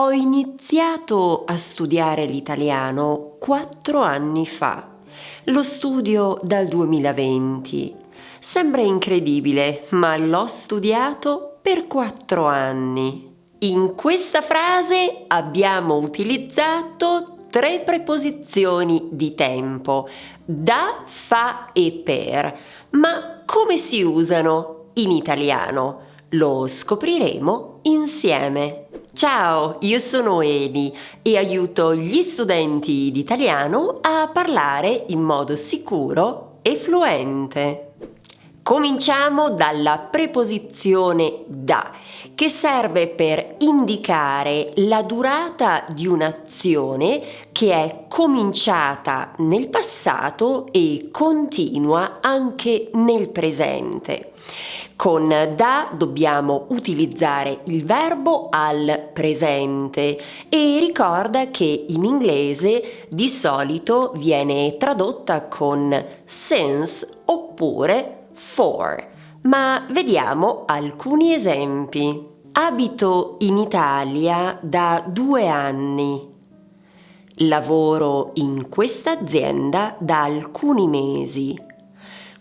Ho iniziato a studiare l'italiano 4 anni fa. Lo studio dal 2020. Sembra incredibile, ma l'ho studiato per 4 anni. In questa frase abbiamo utilizzato 3 preposizioni di tempo, da, fa e per. Ma come si usano in italiano? Lo scopriremo insieme. Ciao, io sono Eli e aiuto gli studenti di italiano a parlare in modo sicuro e fluente. Cominciamo dalla preposizione da, che serve per indicare la durata di un'azione che è cominciata nel passato e continua anche nel presente. Con da dobbiamo utilizzare il verbo al presente e ricorda che in inglese di solito viene tradotta con since oppure for, ma vediamo alcuni esempi. Abito in Italia da 2 anni. Lavoro in questa azienda da alcuni mesi.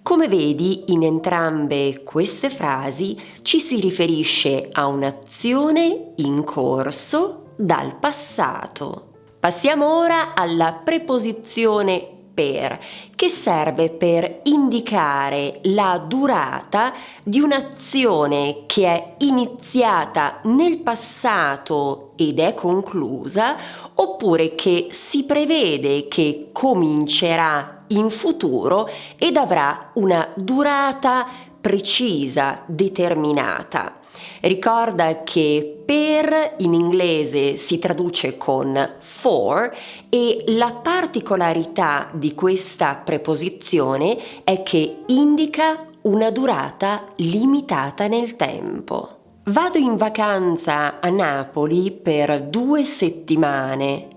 Come vedi, in entrambe queste frasi ci si riferisce a un'azione in corso dal passato. Passiamo ora alla preposizione per, che serve per indicare la durata di un'azione che è iniziata nel passato ed è conclusa, oppure che si prevede che comincerà in futuro ed avrà una durata precisa, determinata. Ricorda che per in inglese si traduce con for e la particolarità di questa preposizione è che indica una durata limitata nel tempo. Vado in vacanza a Napoli per 2 settimane.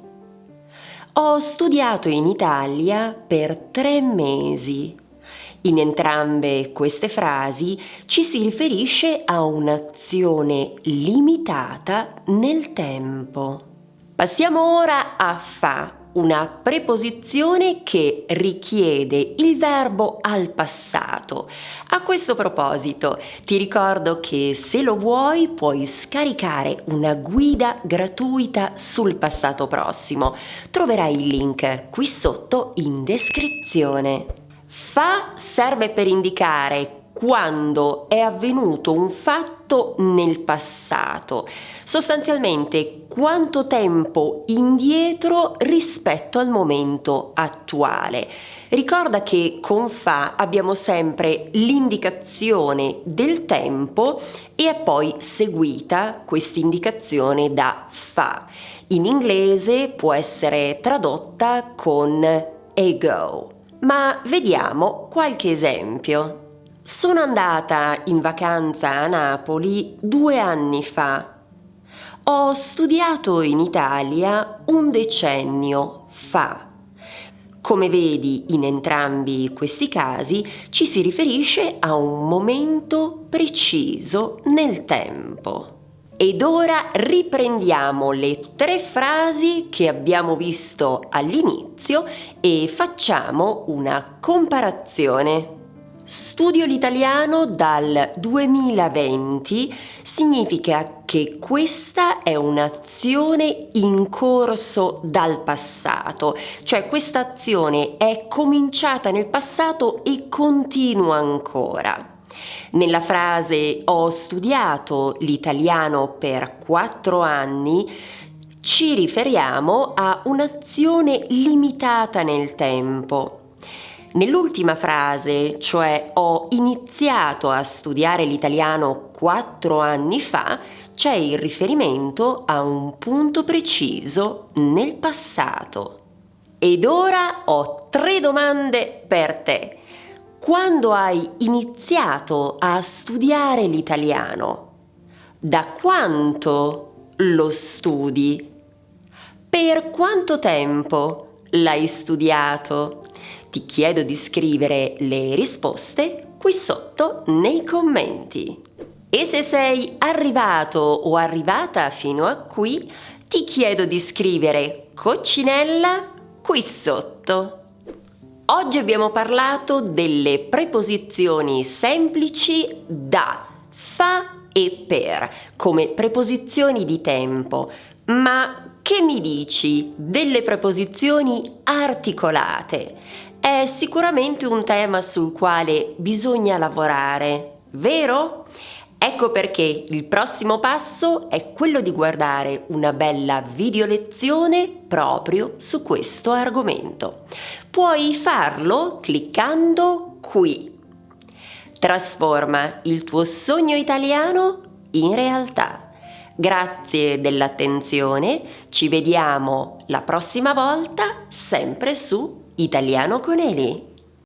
Ho studiato in Italia per 3 mesi. In entrambe queste frasi ci si riferisce a un'azione limitata nel tempo. Passiamo ora a fa, una preposizione che richiede il verbo al passato. A questo proposito, ti ricordo che se lo vuoi puoi scaricare una guida gratuita sul passato prossimo. Troverai il link qui sotto in descrizione. Fa serve per indicare quando è avvenuto un fatto nel passato, sostanzialmente quanto tempo indietro rispetto al momento attuale. Ricorda che con fa abbiamo sempre l'indicazione del tempo e è poi seguita questa indicazione da fa. In inglese può essere tradotta con ago. Ma vediamo qualche esempio. Sono andata in vacanza a Napoli 2 anni fa. Ho studiato in Italia 1 decennio fa. Come vedi, in entrambi questi casi ci si riferisce a un momento preciso nel tempo. Ed ora riprendiamo le 3 frasi che abbiamo visto all'inizio e facciamo una comparazione. Studio l'italiano dal 2020 significa che questa è un'azione in corso dal passato, cioè questa azione è cominciata nel passato e continua ancora. Nella frase ho studiato l'italiano per 4 anni ci riferiamo a un'azione limitata nel tempo. Nell'ultima frase, cioè ho iniziato a studiare l'italiano 4 anni fa, c'è il riferimento a un punto preciso nel passato. Ed ora ho 3 domande per te. Quando hai iniziato a studiare l'italiano? Da quanto lo studi? Per quanto tempo l'hai studiato? Ti chiedo di scrivere le risposte qui sotto nei commenti. E se sei arrivato o arrivata fino a qui, ti chiedo di scrivere coccinella qui sotto. Oggi abbiamo parlato delle preposizioni semplici da, fa e per, come preposizioni di tempo. Ma che mi dici delle preposizioni articolate? È sicuramente un tema sul quale bisogna lavorare, vero? Ecco perché il prossimo passo è quello di guardare una bella video lezione proprio su questo argomento. Puoi farlo cliccando qui. Trasforma il tuo sogno italiano in realtà. Grazie dell'attenzione, ci vediamo la prossima volta sempre su Italiano con Eli.